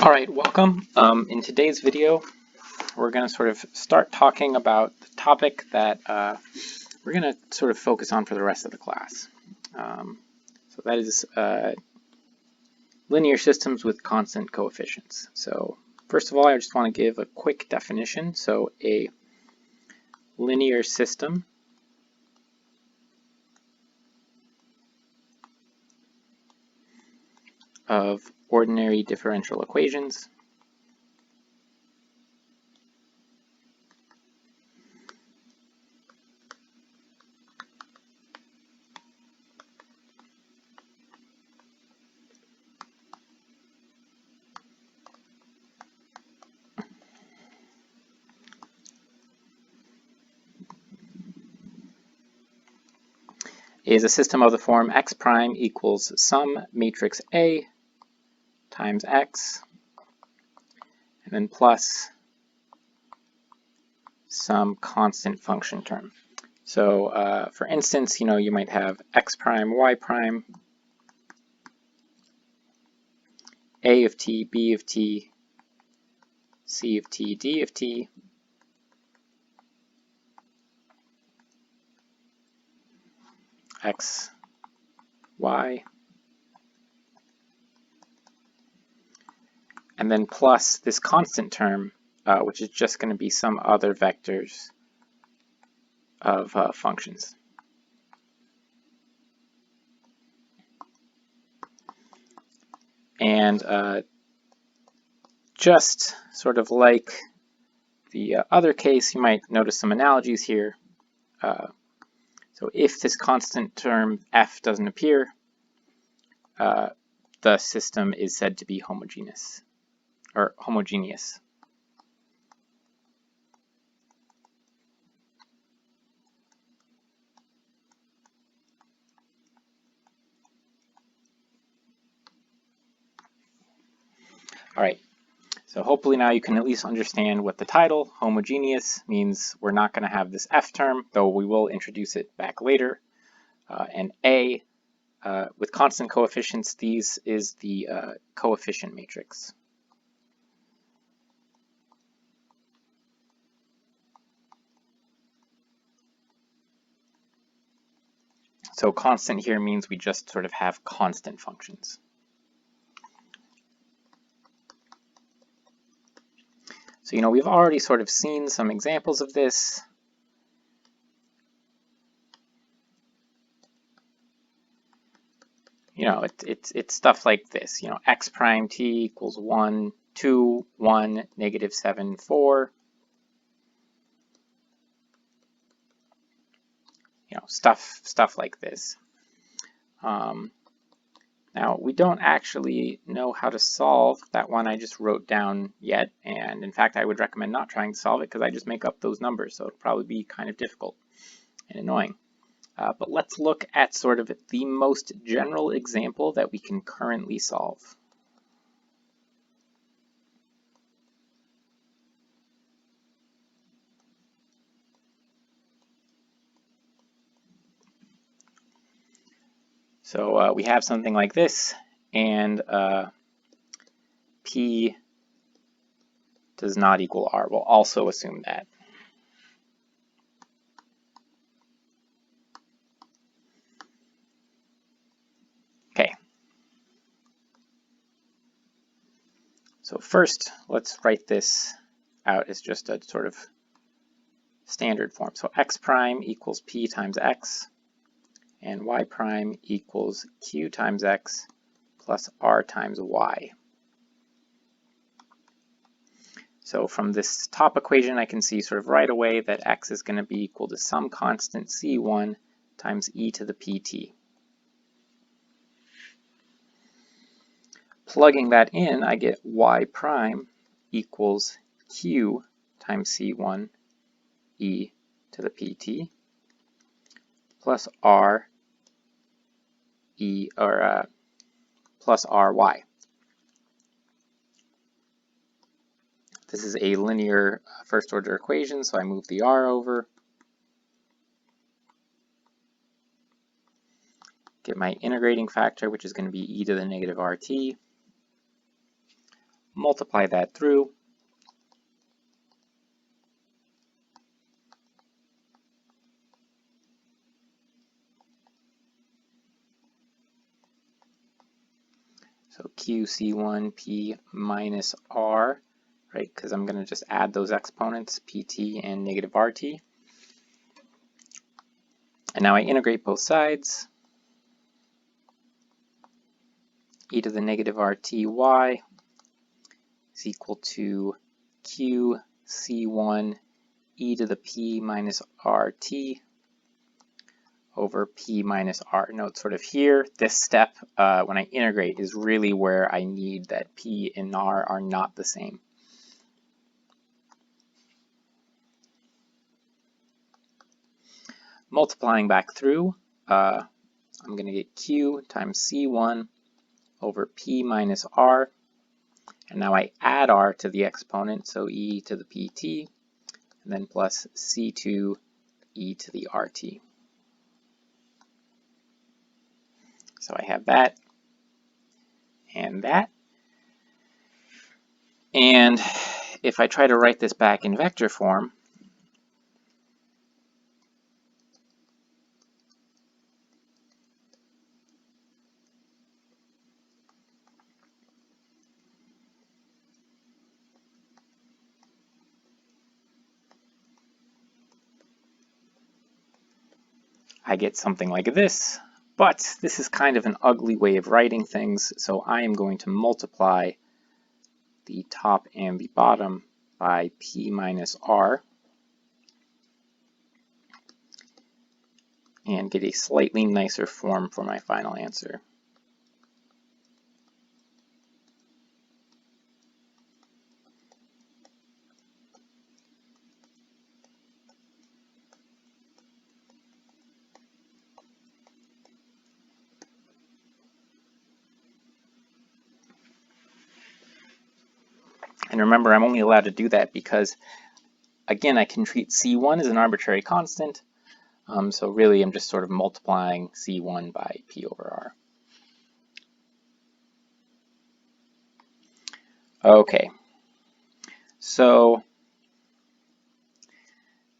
All right, welcome. In today's video, we're going to sort of start talking about the topic that we're going to sort of focus on for the rest of the class. So that is linear systems with constant coefficients. So first of all, I just want to give a quick definition. So a linear system of ordinary differential equations is a system of the form x prime equals sum matrix A times x, and then plus some constant function term. So for instance, you might have x prime, y prime, a of t, b of t, c of t, d of t, x, y, and then plus this constant term, which is just going to be some other vectors of functions. And just sort of like the other case, you might notice some analogies here. So if this constant term f doesn't appear, the system is said to be homogeneous, or homogeneous. All right, so hopefully now you can at least understand what the title, homogeneous, means. We're not going to have this f term, though we will introduce it back later. And A, with constant coefficients, these is the coefficient matrix. So constant here means we just sort of have constant functions. So, we've already sort of seen some examples of this. It's stuff like this, x prime t equals 1, 2, 1, negative 7, 4. Stuff like this. Now, we don't actually know how to solve that one I just wrote down yet, and in fact, I would recommend not trying to solve it because I just make up those numbers, so it'll probably be kind of difficult and annoying. But let's look at sort of the most general example that we can currently solve. So we have something like this, and P does not equal R. We'll also assume that. Okay. So first, let's write this out as just a sort of standard form. So x prime equals P times x, and y prime equals q times x plus r times y. So from this top equation, I can see sort of right away that x is going to be equal to some constant c1 times e to the pt. Plugging that in, I get y prime equals q times c1 e to the pt plus r e, or plus ry. This is a linear first order equation, so I move the r over. Get my integrating factor, which is going to be e to the negative rt. multiply that through. So QC1P minus R, right? Because I'm going to just add those exponents, PT and negative RT. And now I integrate both sides. E to the negative RTY is equal to QC1 e to the P minus RT over P minus R. Note sort of here, this step, when I integrate, is really where I need that P and R are not the same. Multiplying back through, I'm going to get Q times C1 over P minus R. And now I add R to the exponent, so e to the PT, and then plus C2 e to the RT. So I have that and that. And if I try to write this back in vector form, I get something like this. But this is kind of an ugly way of writing things, so I am going to multiply the top and the bottom by P minus R and get a slightly nicer form for my final answer. And remember, I'm only allowed to do that because, again, I can treat C1 as an arbitrary constant. So really, I'm just sort of multiplying C1 by P over R. Okay. So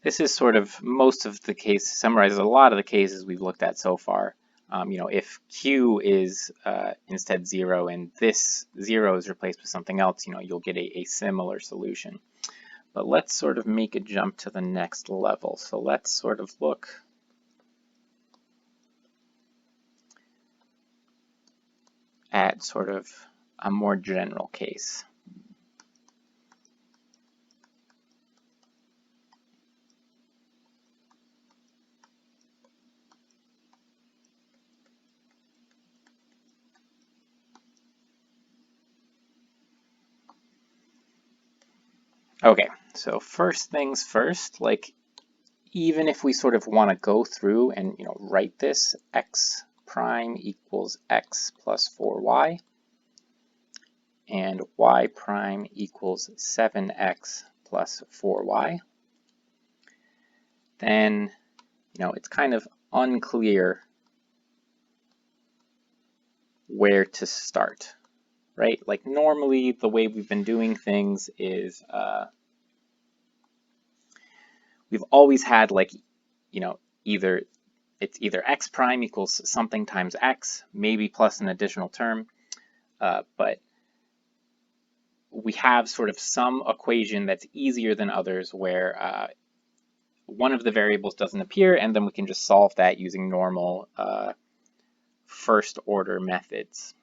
this is sort of most of the cases, summarizes a lot of the cases we've looked at so far. If Q is instead 0 and this 0 is replaced with something else, you'll get a similar solution. But let's sort of make a jump to the next level. So let's sort of look at sort of a more general case. Okay, so first things first, like even if we sort of want to go through and write this, x prime equals x plus 4y, and y prime equals 7x plus 4y, then it's kind of unclear where to start, right? Like normally the way we've been doing things is we've always had either x prime equals something times x, maybe plus an additional term, but we have sort of some equation that's easier than others where one of the variables doesn't appear, and then we can just solve that using normal first order methods.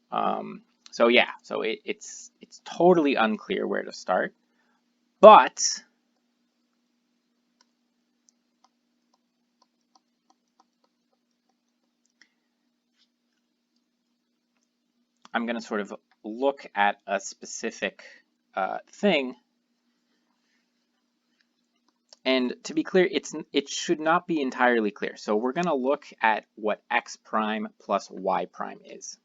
So yeah, so it's totally unclear where to start, but I'm going to sort of look at a specific thing. And to be clear, it should not be entirely clear. So we're going to look at what x prime plus y prime is.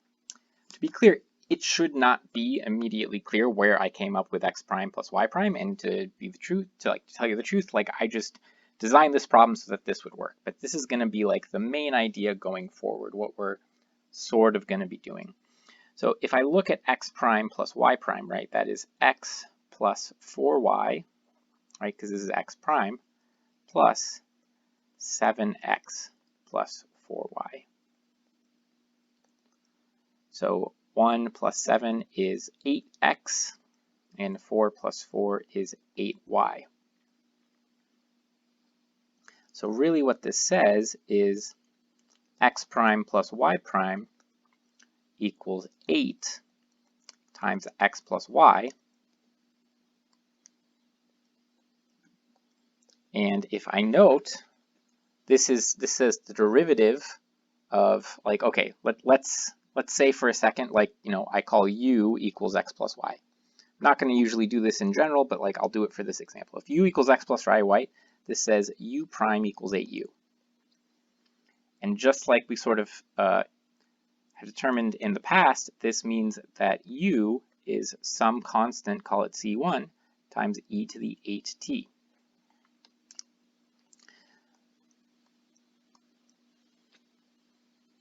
To be clear, it should not be immediately clear where I came up with x prime plus y prime. And to be the truth, to tell you the truth, I just designed this problem so that this would work. But this is going to be like the main idea going forward, what we're sort of going to be doing. So if I look at x prime plus y prime, right, that is x plus 4y, right, because this is x prime, plus 7x plus 4y. So 1 plus 7 is 8x, and 4 plus 4 is 8y. So really what this says is x prime plus y prime equals 8 times x plus y. And if I note, this says the derivative of, like, okay, let's say for a second, like, I call u equals x plus y. I'm not going to usually do this in general, but like I'll do it for this example. If u equals x plus y, this says u prime equals 8u. And just like we sort of have determined in the past, this means that u is some constant, call it c1, times e to the 8t.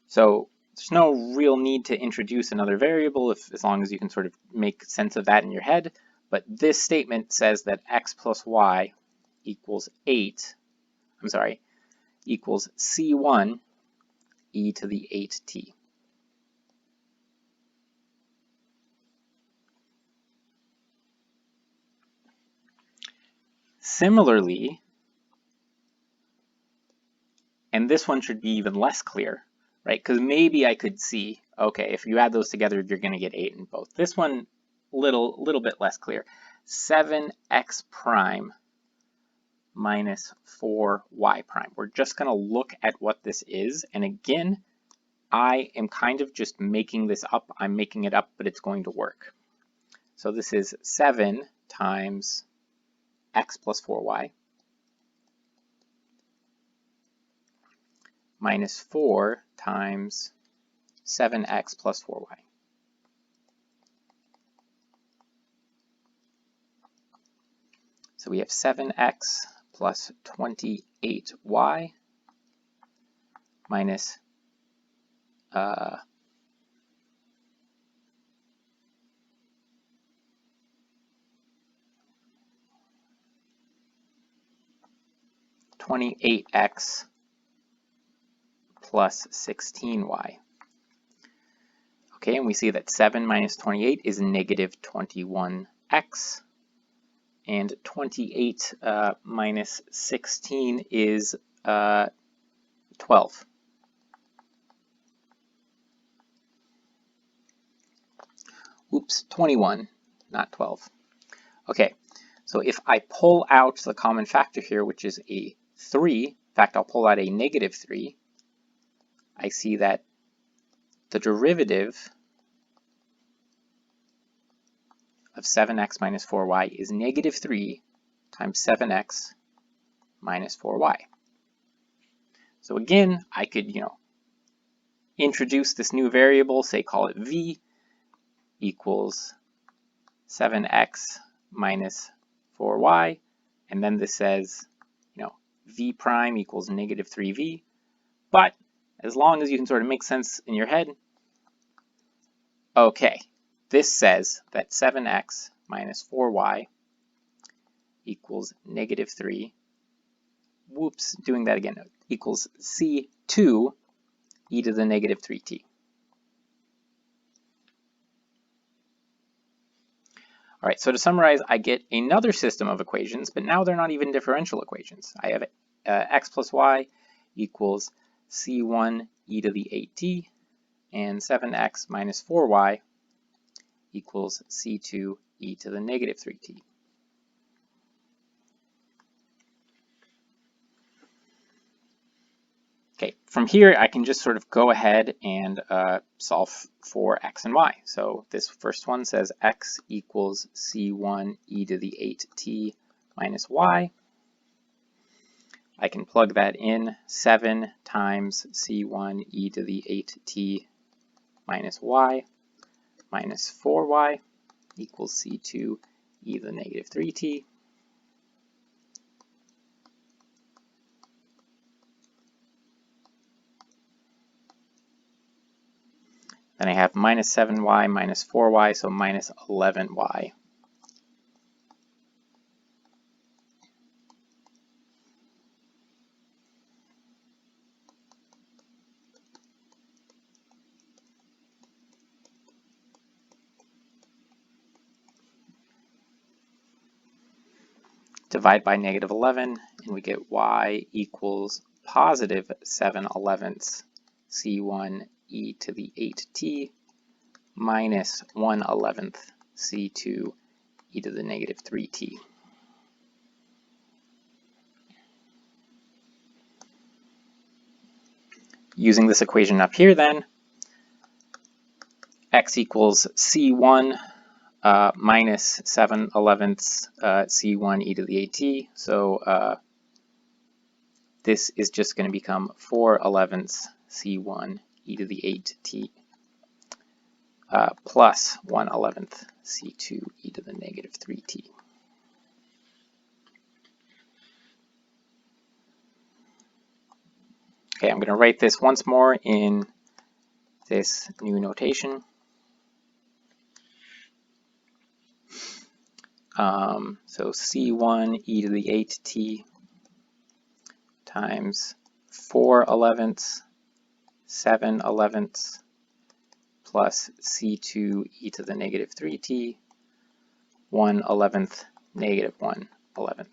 So there's no real need to introduce another variable as long as you can sort of make sense of that in your head. But this statement says that x plus y equals equals c1 e to the 8t. Similarly, and this one should be even less clear, right? Because maybe I could see, okay, if you add those together, you're going to get 8 in both. This one, little bit less clear. 7x prime minus 4y prime. We're just going to look at what this is. And again, I am kind of just making this up. I'm making it up, but it's going to work. So this is 7 times x plus 4y minus 4 times 7x plus 4y. So we have 7x plus 28y minus 28x plus 16y. Okay, and we see that 7 minus 28 is negative 21x, and 28 minus 16 is 12. Oops, 21, not 12. Okay, so if I pull out the common factor here, which is a 3, in fact, I'll pull out a negative 3, I see that the derivative of 7x minus 4y is negative 3 times 7x minus 4y. So again, I could, introduce this new variable, say call it v, equals 7x minus 4y, and then this says, v prime equals negative 3v. But as long as you can sort of make sense in your head, okay, this says that 7x minus 4y equals negative 3, whoops, doing that again, equals c2 e to the negative 3t. All right, so to summarize, I get another system of equations, but now they're not even differential equations. I have x plus y equals c1 e to the 8t, and 7x minus 4y equals c2 e to the negative 3t. Okay, from here I can just sort of go ahead and solve for x and y. So this first one says x equals c1 e to the 8t minus y. I can plug that in, 7 times c1 e to the 8t minus y minus 4y equals c2 e to the negative 3t. Then I have minus 7y minus 4y, so minus 11y. Divide by negative 11, and we get y equals positive 7/11 c1 e to the 8t minus 1/11 c2 e to the negative 3t. Using this equation up here then, x equals c1 minus 7/11 c1 e to the 8t. So this is just going to become 4/11 c1 e to the 8t plus 1/11 c2 e to the negative 3t. Okay, I'm going to write this once more in this new notation. So c1 e to the 8t times 4/11 7/11 plus c2 e to the negative 3t 1/11 negative 1/11.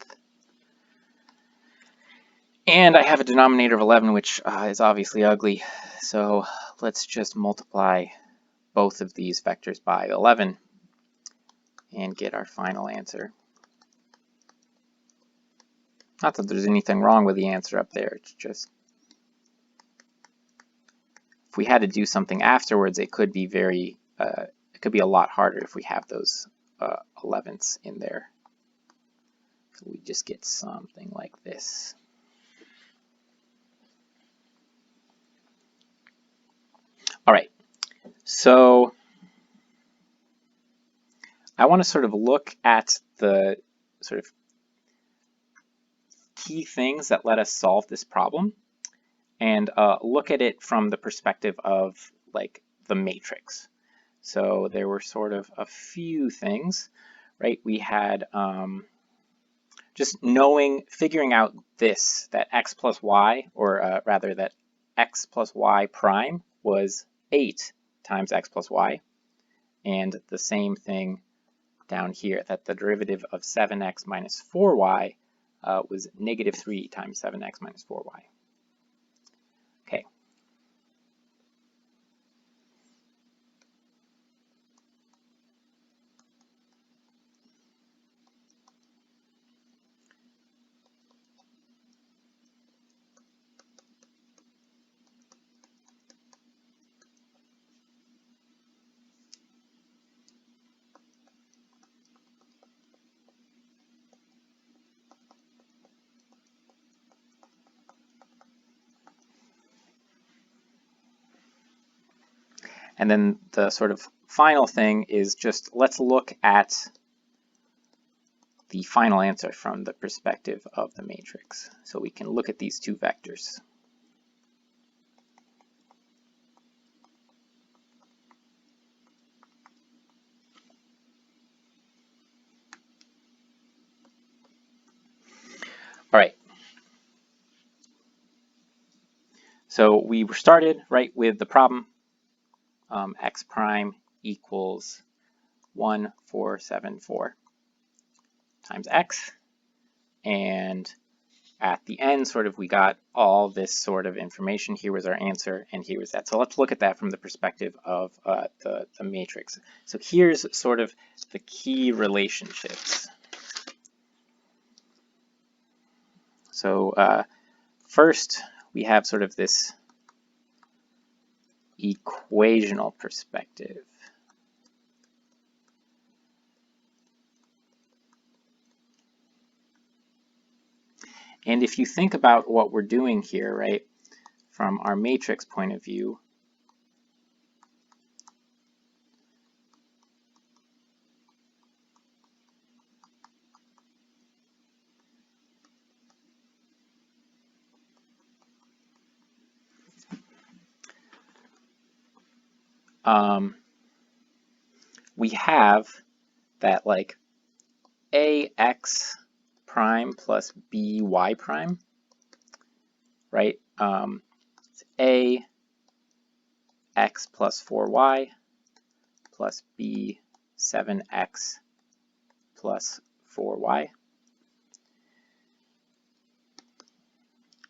And I have a denominator of 11, which is obviously ugly. So let's just multiply both of these vectors by 11 and get our final answer. Not that there's anything wrong with the answer up there, it's just if we had to do something afterwards, it could be it could be a lot harder if we have those 11s in there. So we just get something like this. All right, so I want to sort of look at the sort of key things that let us solve this problem and look at it from the perspective of like the matrix. So there were sort of a few things, right? We had just figuring out this, that x plus y, or rather that x plus y prime was 8 times x plus y, and the same thing down here, that the derivative of 7x minus 4y was negative 3 times 7x minus 4y. Okay. And then the sort of final thing is just let's look at the final answer from the perspective of the matrix. So we can look at these two vectors. All right. So we were started right with the problem. X prime equals 1474 times x, and at the end sort of we got all this sort of information. Here was our answer and here was that. So let's look at that from the perspective of the matrix. So here's sort of the key relationships. So first we have sort of this equational perspective. And if you think about what we're doing here, right, from our matrix point of view, we have that like ax prime plus by prime, right? It's a x plus 4y plus b 7x plus 4y.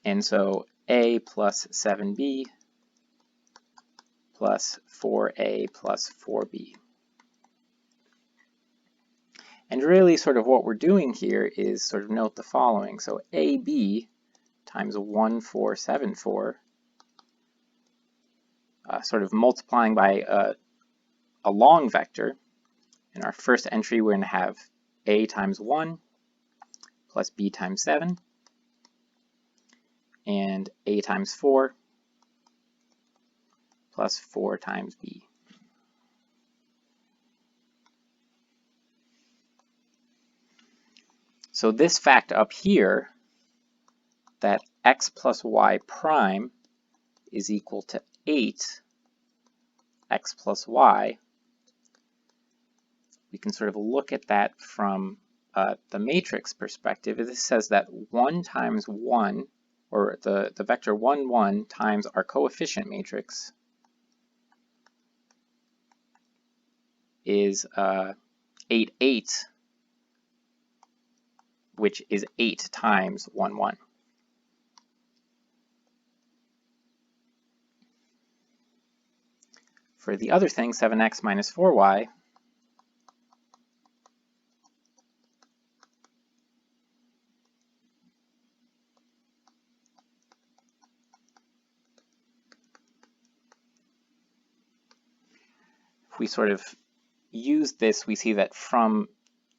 And so a plus 7b plus 4a plus 4b. And really sort of what we're doing here is sort of note the following. So AB times 1474, sort of multiplying by a long vector. In our first entry, we're going to have A times 1 plus B times 7, and A times 4 plus 4 times B. So this fact up here, that x plus y prime is equal to 8 x plus y, we can sort of look at that from the matrix perspective. This says that 1 times 1, or the vector 1, 1 times our coefficient matrix is 8, 8, which is 8 times 1, 1. For the other thing, 7x minus 4y, if we sort of use this, we see that from,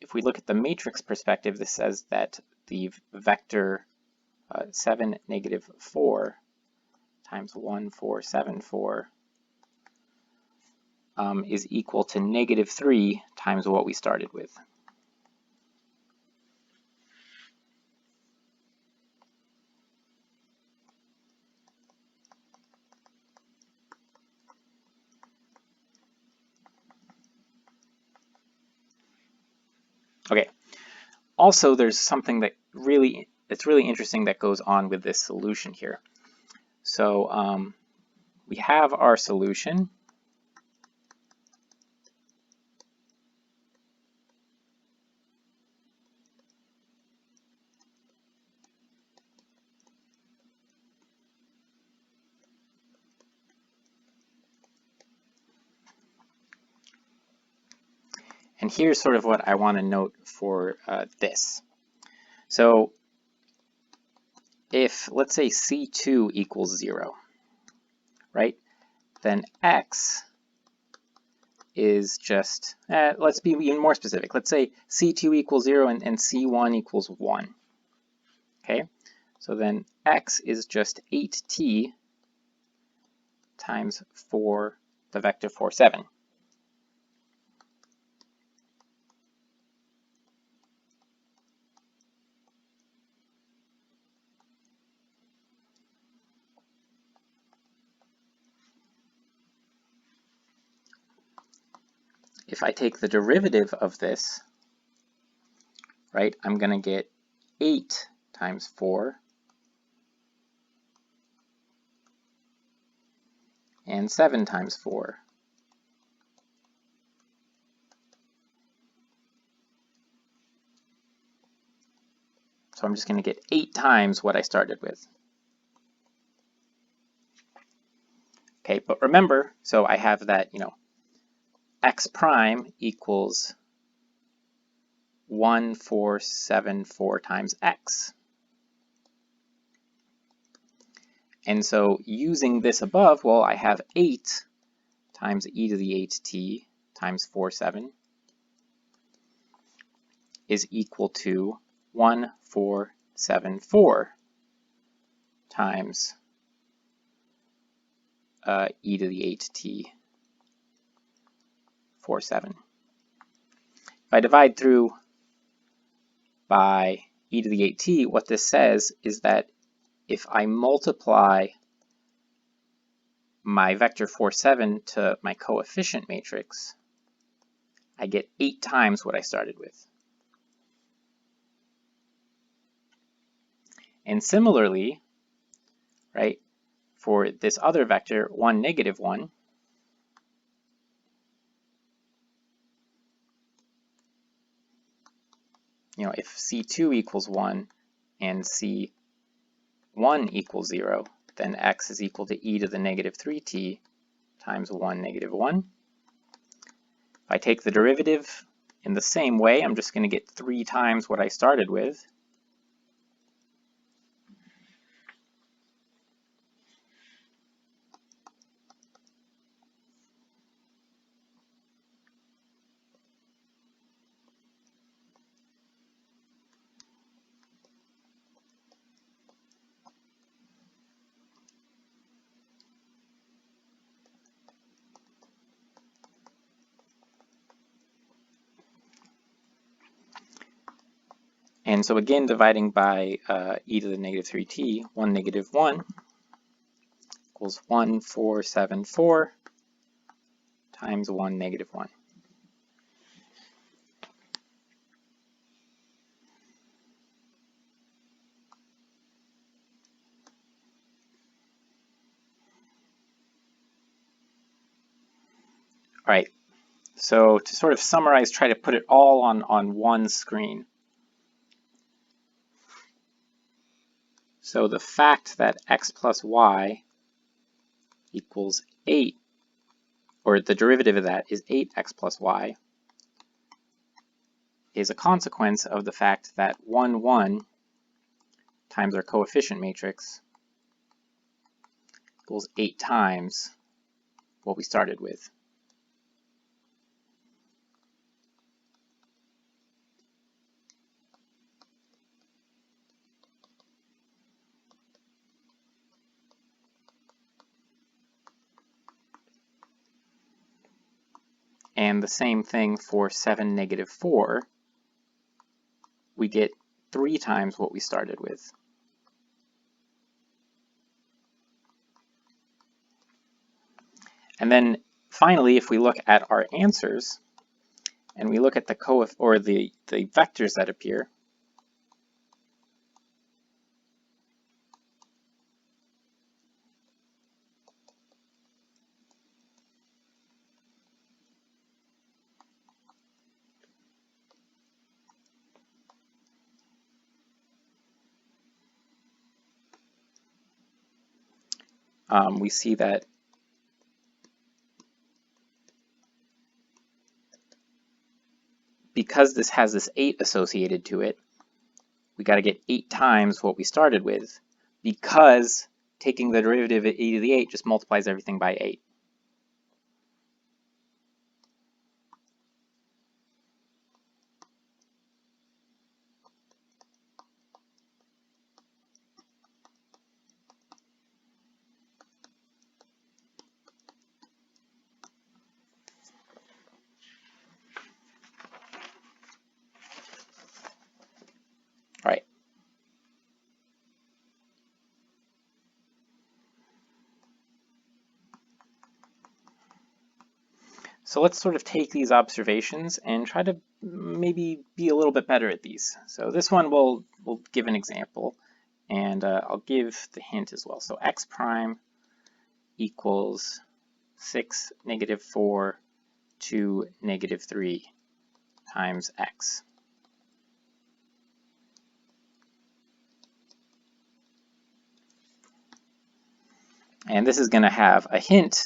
if we look at the matrix perspective, this says that the vector 7, negative 4 times 1, 4, 7, 4 is equal to negative 3 times what we started with. Okay. Also, there's something that it's really interesting that goes on with this solution here. So we have our solution. And here's sort of what I want to note for this. So if, let's say, C2 equals 0, right, then x is just, let's be even more specific. Let's say C2 equals 0 and C1 equals 1. Okay, so then x is just 8t times 4, the vector 4, 7. If I take the derivative of this, right, I'm going to get 8 times 4 and 7 times 4. So I'm just going to get 8 times what I started with. Okay, but remember, so I have that, x prime equals 1474 times x. And so using this above, well, I have 8 times e to the 8t times 4, 7 is equal to 1474 times e to the 8t 4, 7. If I divide through by e to the 8t, what this says is that if I multiply my vector 4, 7 to my coefficient matrix, I get 8 times what I started with. And similarly, right, for this other vector, 1, negative 1, if C2 equals 1 and C1 equals 0, then x is equal to e to the negative 3t times 1, negative 1. If I take the derivative in the same way, I'm just going to get 3 times what I started with. And so again, dividing by e to the negative 3t, 1, negative 1 equals 1, 4, 7, 4 times 1, negative 1. All right, so to sort of summarize, try to put it all on one screen. So the fact that x plus y equals 8, or the derivative of that is 8x plus y, is a consequence of the fact that 1, 1 times our coefficient matrix equals 8 times what we started with. And the same thing for 7, negative 4. We get 3 times what we started with. And then finally, if we look at our answers, and we look at the vectors that appear, we see that because this has this 8 associated to it, we got to get 8 times what we started with, because taking the derivative at e to the 8 just multiplies everything by 8. Right. So let's sort of take these observations and try to maybe be a little bit better at these. So this one we'll give an example, and I'll give the hint as well. So x prime equals 6, negative 4, 2, negative 3 times x. And this is going to have a hint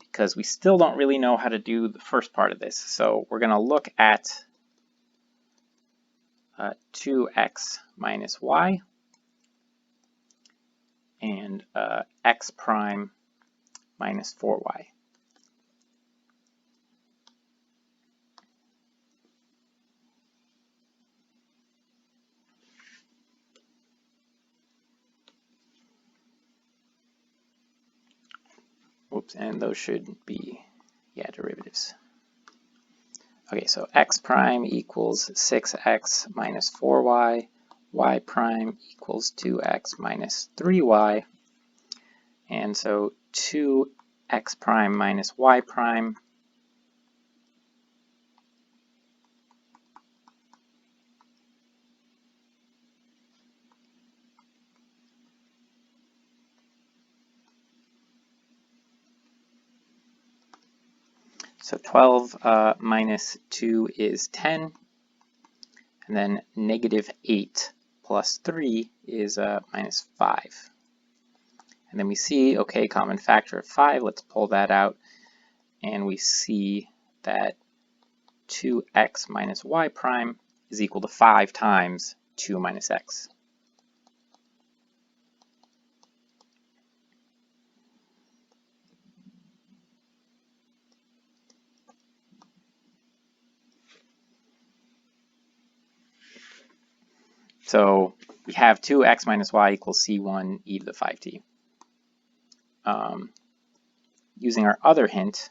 because we still don't really know how to do the first part of this. So we're going to look at 2x minus y and x prime minus 4y. Oops, and those should be, derivatives. Okay, so x prime equals 6x minus 4y, y prime equals 2x minus 3y, and so 2x prime minus y prime So 12 minus 2 is 10, and then negative 8 plus 3 is minus 5. And then we see, okay, common factor of 5, let's pull that out, and we see that 2x minus y prime is equal to 5 times 2 minus x. So we have 2x minus y equals c1 e to the 5t. Using our other hint,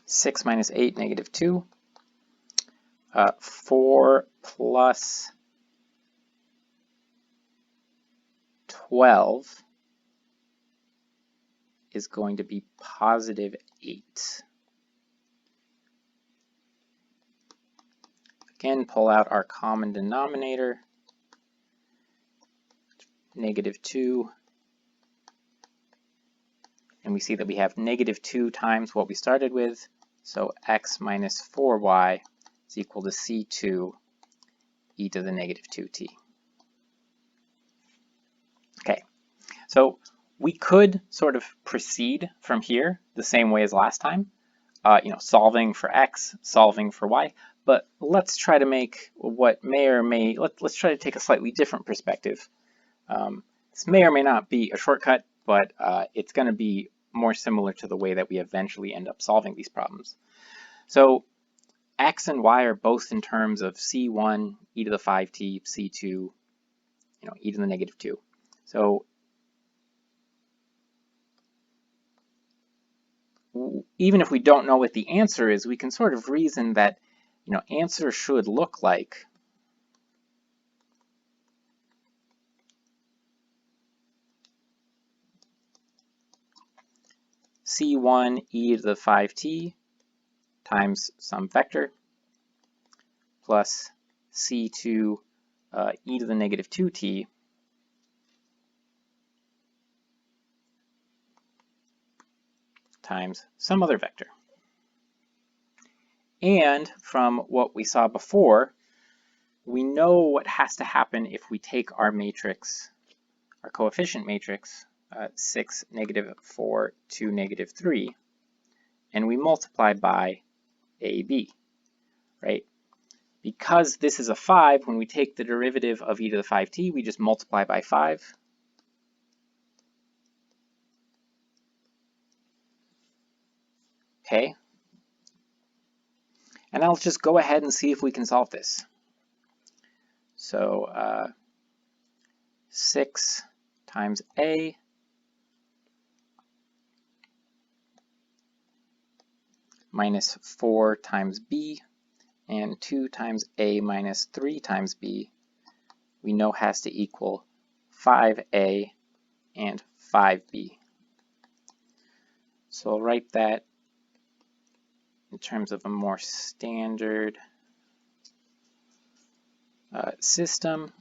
(6 minus 8, negative 2). 4 plus 12 is going to be positive 8. Again, pull out our common denominator, negative 2, and we see that we have negative 2 times what we started with, so x minus 4y is equal to c2 e to the negative 2t. Okay, so we could sort of proceed from here the same way as last time, solving for x, solving for y, but let's try to make what may or may, let's try to take a slightly different perspective. This may or may not be a shortcut, but it's going to be more similar to the way that we eventually end up solving these problems. So x and y are both in terms of c1 e to the 5t, c2 e to the negative 2. So even if we don't know what the answer is, we can sort of reason that answer should look like c1 e to the 5t times some vector plus c2 e to the negative 2t times some other vector. And from what we saw before, we know what has to happen if we take our matrix, our coefficient matrix, 6, negative 4, 2, negative 3, and we multiply by AB, right? Because this is a 5, when we take the derivative of e to the 5t, we just multiply by 5. Okay. And I'll just go ahead and see if we can solve this. So 6 times a minus 4 times b and 2 times a minus 3 times b, we know has to equal 5a and 5b. So I'll write that in terms of a more standard system.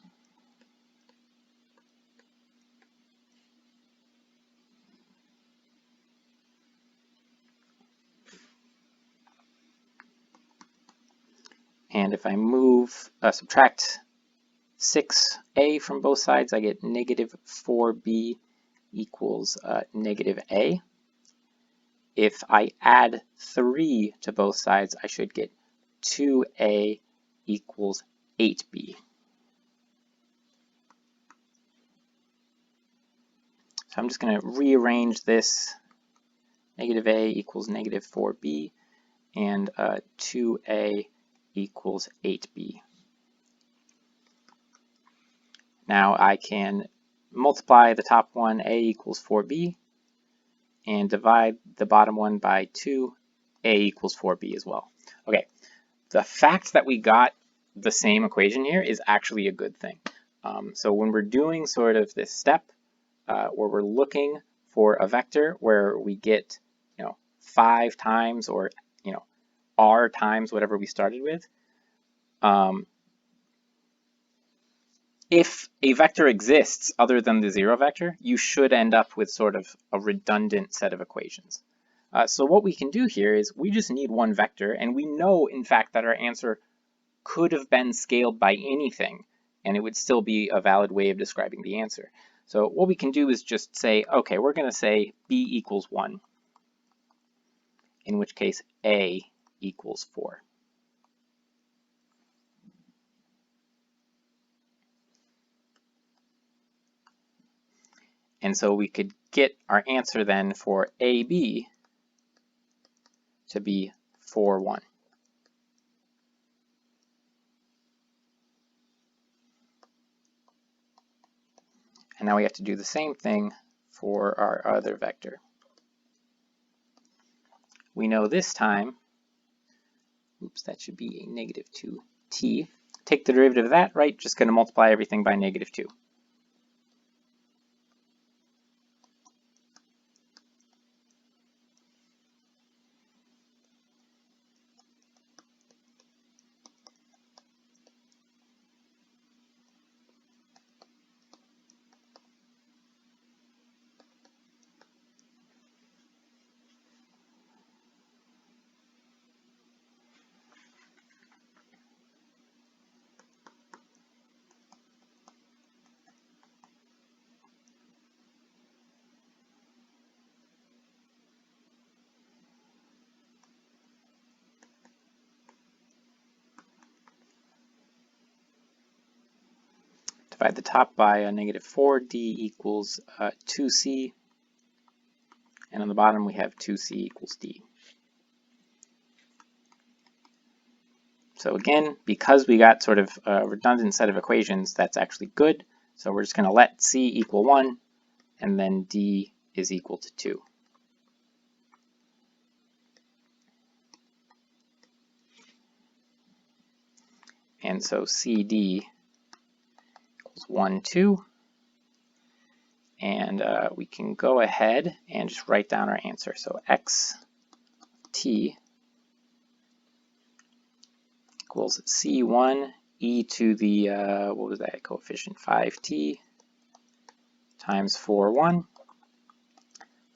And if I subtract 6a from both sides, I get negative 4b equals negative a. If I add 3 to both sides, I should get 2a equals 8b. So I'm just going to rearrange this. Negative a equals negative 4b, and 2a equals 8b. Now I can multiply the top one, a equals 4b, and divide the bottom one by 2, a equals 4b as well. Okay, the fact that we got the same equation here is actually a good thing. So when we're doing sort of this step where we're looking for a vector where we get 5 times or r times whatever we started with, if a vector exists other than the 0 vector, you should end up with sort of a redundant set of equations. So what we can do here is we just need one vector, and we know, in fact, that our answer could have been scaled by anything, and it would still be a valid way of describing the answer. So what we can do is just say, okay, we're going to say b equals 1, in which case a equals 4. And so we could get our answer then for AB to be 4, 1. And now we have to do the same thing for our other vector. We know this time, oops, that should be a negative 2t. Take the derivative of that, right? Just going to multiply everything by negative 2. Divide the top by a negative 4, d equals 2c, and on the bottom we have 2c equals d. So again, because we got sort of a redundant set of equations, that's actually good. So we're just going to let c equal 1, and then d is equal to 2. And so CD equals 1, 2. And we can go ahead and just write down our answer. So xt equals c1 e to the, what was that coefficient, 5t times 4, 1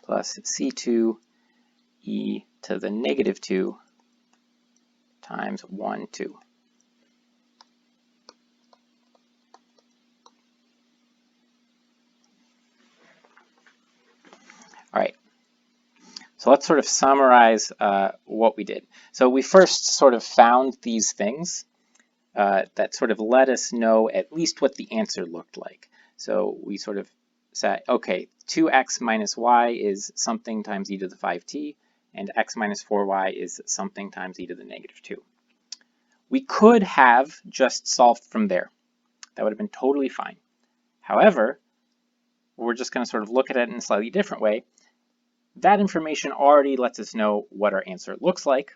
plus c2 e to the negative 2 times 1, 2. All right, so let's sort of summarize what we did. So we first sort of found these things that sort of let us know at least what the answer looked like. So we sort of said, okay, 2x minus y is something times e to the 5t, and x minus 4y is something times e to the negative 2. We could have just solved from there. That would have been totally fine. However, we're just going to sort of look at it in a slightly different way. That information already lets us know what our answer looks like,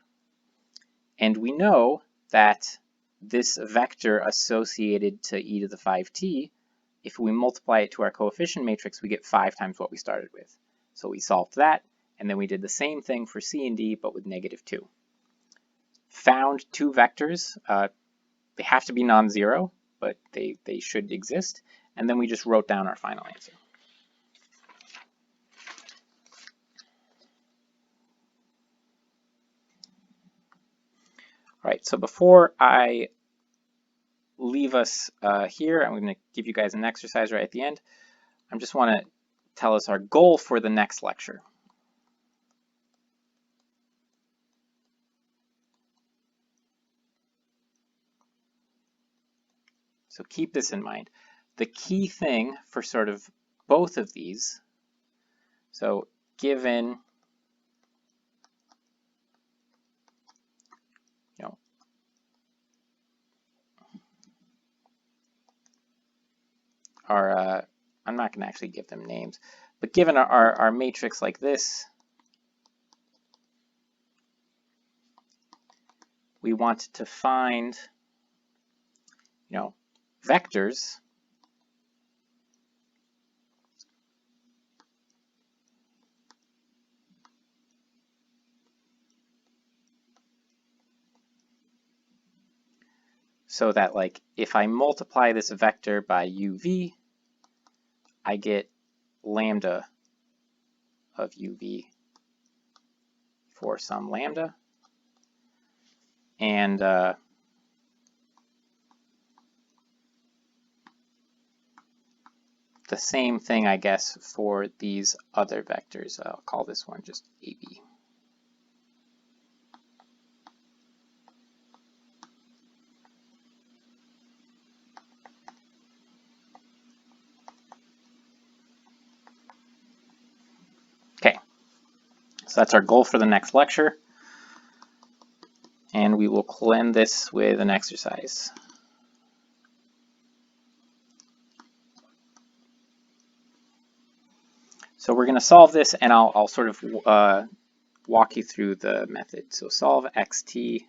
and we know that this vector associated to e to the 5t, if we multiply it to our coefficient matrix, we get 5 times what we started with. So we solved that, and then we did the same thing for c and d, but with negative 2. Found two vectors. They have to be non-zero, but they should exist, and then we just wrote down our final answer. All right, so before I leave us here, I'm going to give you guys an exercise right at the end. I just want to tell us our goal for the next lecture. So keep this in mind. The key thing for sort of both of these, so given our I'm not going to actually give them names, but given our matrix like this, we want to find, vectors so that, like, if I multiply this vector by uv, I get lambda of uv for some lambda, and the same thing, I guess, for these other vectors. I'll call this one just AB. Okay, so that's our goal for the next lecture, and we will end this with an exercise. So we're going to solve this, and I'll sort of walk you through the method. So solve xt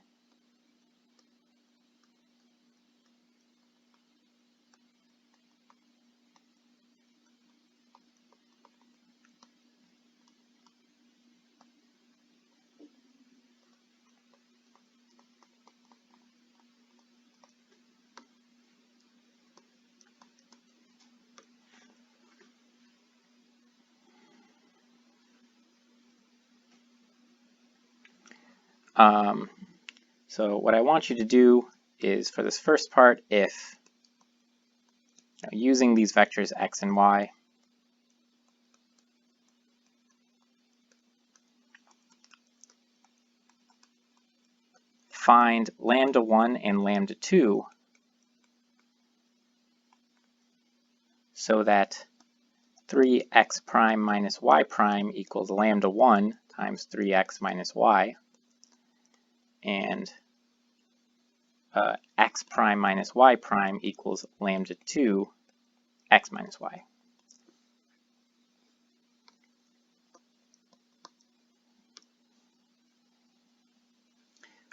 So what I want you to do is, for this first part, if using these vectors x and y, find lambda 1 and lambda 2 so that 3x prime minus y prime equals lambda 1 times 3x minus y, and x prime minus y prime equals lambda 2 x minus y.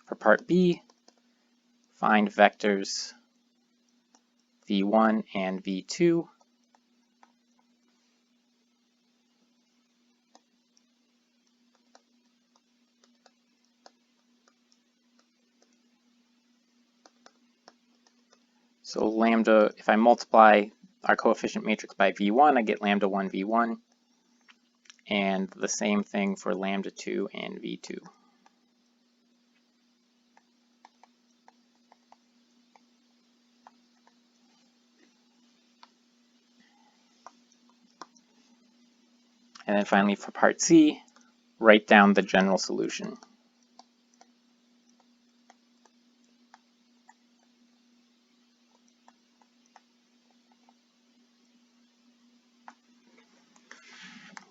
For part B, find vectors v1 and v2 so lambda, if I multiply our coefficient matrix by v1, I get lambda 1 v1, and the same thing for lambda 2 and v2. And then finally, for part C, write down the general solution.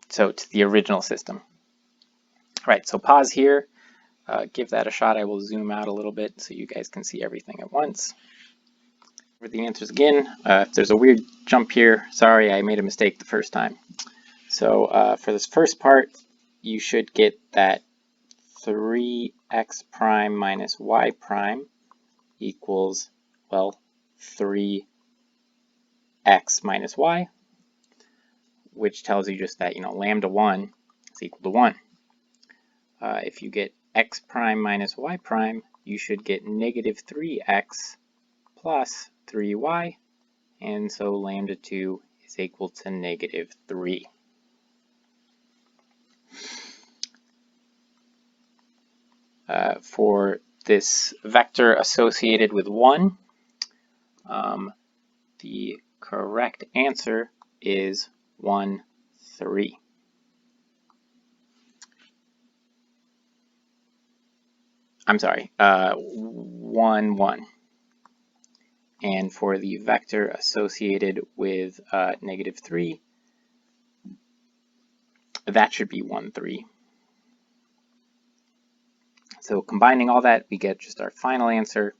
So to the original system. All right, so pause here, give that a shot. I will zoom out a little bit so you guys can see everything at once. For the answers again, if there's a weird jump here, sorry, I made a mistake the first time. So for this first part, you should get that 3x prime minus y prime equals, well, 3x minus y, which tells you just that, lambda 1 is equal to 1. If you get x prime minus y prime, you should get negative 3x plus 3y, and so lambda 2 is equal to negative 3. For this vector associated with 1, the correct answer is 1, 3. I'm sorry, 1, 1. And for the vector associated with negative 3, that should be 1, 3. So combining all that, we get just our final answer,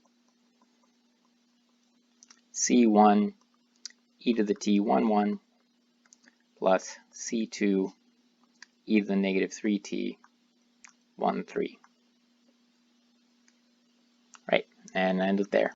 C1 e to the t 1, 1 plus c2 e to the negative 3t 1, 3. Right, and end it there.